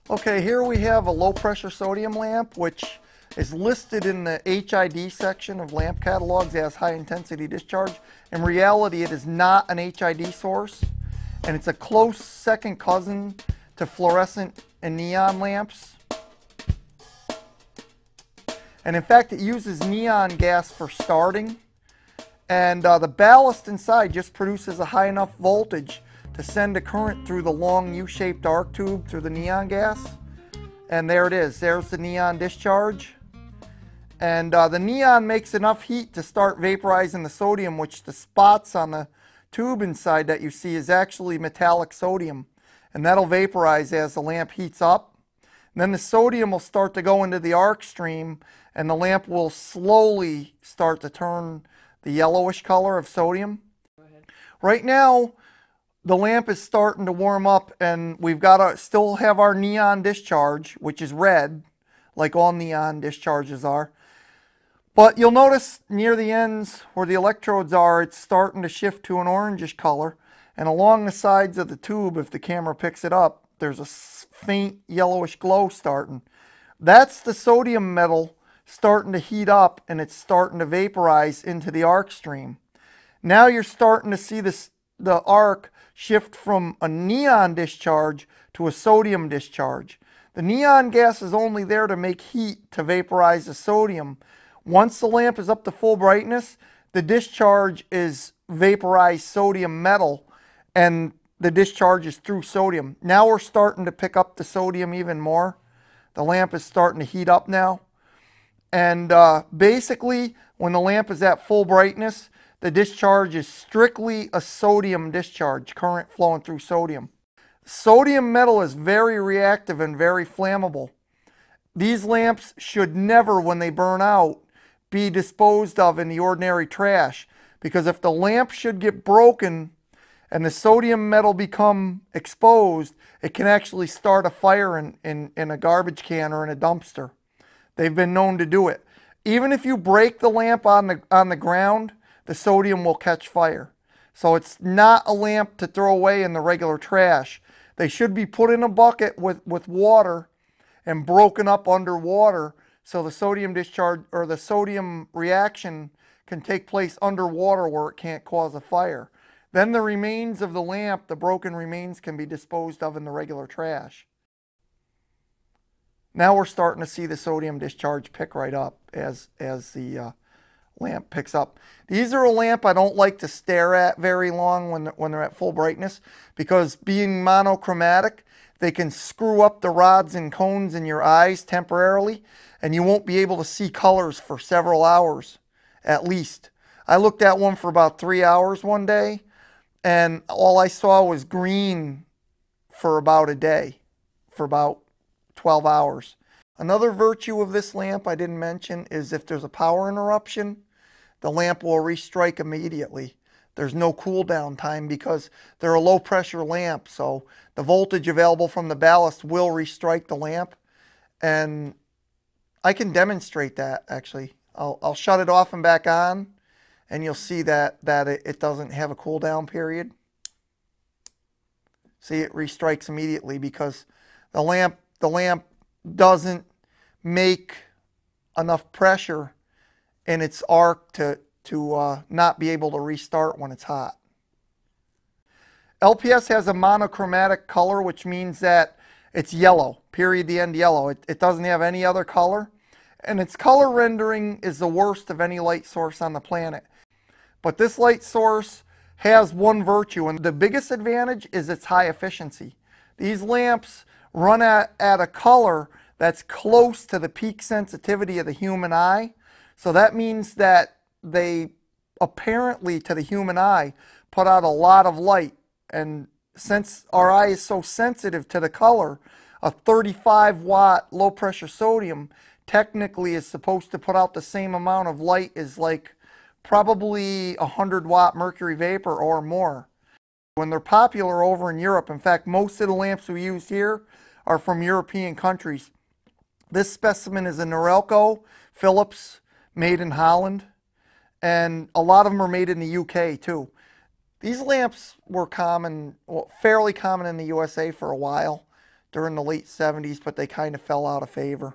Okay, here we have a low pressure sodium lamp, which is listed in the HID section of lamp catalogs as high intensity discharge. In reality, it is not an HID source, and it's a close second cousin to fluorescent and neon lamps. And in fact, it uses neon gas for starting, and the ballast inside just produces a high enough voltage to send a current through the long U-shaped arc tube through the neon gas. And there it is. There's the neon discharge. And the neon makes enough heat to start vaporizing the sodium, which the spots on the tube inside that you see is actually metallic sodium. And that'll vaporize as the lamp heats up. And then the sodium will start to go into the arc stream, and the lamp will slowly start to turn the yellowish color of sodium. Right now, the lamp is starting to warm up, and we've got to still have our neon discharge, which is red, like all neon discharges are. But you'll notice near the ends where the electrodes are, it's starting to shift to an orangish color. And along the sides of the tube, if the camera picks it up, there's a faint yellowish glow starting. That's the sodium metal starting to heat up, and it's starting to vaporize into the arc stream. Now you're starting to see the arc shift from a neon discharge to a sodium discharge. The neon gas is only there to make heat to vaporize the sodium. Once the lamp is up to full brightness, the discharge is vaporized sodium metal, and the discharge is through sodium. Now we're starting to pick up the sodium even more. The lamp is starting to heat up now. And basically, when the lamp is at full brightness, the discharge is strictly a sodium discharge, current flowing through sodium. Sodium metal is very reactive and very flammable. These lamps should never, when they burn out, be disposed of in the ordinary trash, because if the lamp should get broken and the sodium metal become exposed, it can actually start a fire in a garbage can or in a dumpster. They've been known to do it. Even if you break the lamp on the ground, the sodium will catch fire. So it's not a lamp to throw away in the regular trash. They should be put in a bucket with water and broken up underwater, so the sodium discharge or the sodium reaction can take place underwater where it can't cause a fire. Then the remains of the lamp, the broken remains, can be disposed of in the regular trash. Now we're starting to see the sodium discharge pick right up as the lamp picks up. These are a lamp I don't like to stare at very long when they're at full brightness, because being monochromatic, they can screw up the rods and cones in your eyes temporarily, and you won't be able to see colors for several hours at least. I looked at one for about 3 hours one day, and all I saw was green for about a day, for about 12 hours. Another virtue of this lamp I didn't mention is if there's a power interruption, the lamp will restrike immediately. There's no cool down time because they're a low pressure lamp, so the voltage available from the ballast will restrike the lamp. And I can demonstrate that actually. I'll shut it off and back on, and you'll see that it doesn't have a cool down period. See, it restrikes immediately because the lamp doesn't make enough pressure in its arc to not be able to restart when it's hot. LPS has a monochromatic color, which means that it's yellow, period, the end yellow. It doesn't have any other color, and its color rendering is the worst of any light source on the planet. But this light source has one virtue, and the biggest advantage is its high efficiency. These lamps run at a color that's close to the peak sensitivity of the human eye. So that means that they apparently, to the human eye, put out a lot of light. And since our eye is so sensitive to the color, a 35-watt low-pressure sodium technically is supposed to put out the same amount of light as like probably a 100-watt mercury vapor or more. When they're popular over in Europe, in fact, most of the lamps we use here are from European countries. This specimen is a Norelco Philips, made in Holland, and a lot of them are made in the UK too. These lamps were common, well, fairly common in the USA for a while, during the late 70s, but they kind of fell out of favor.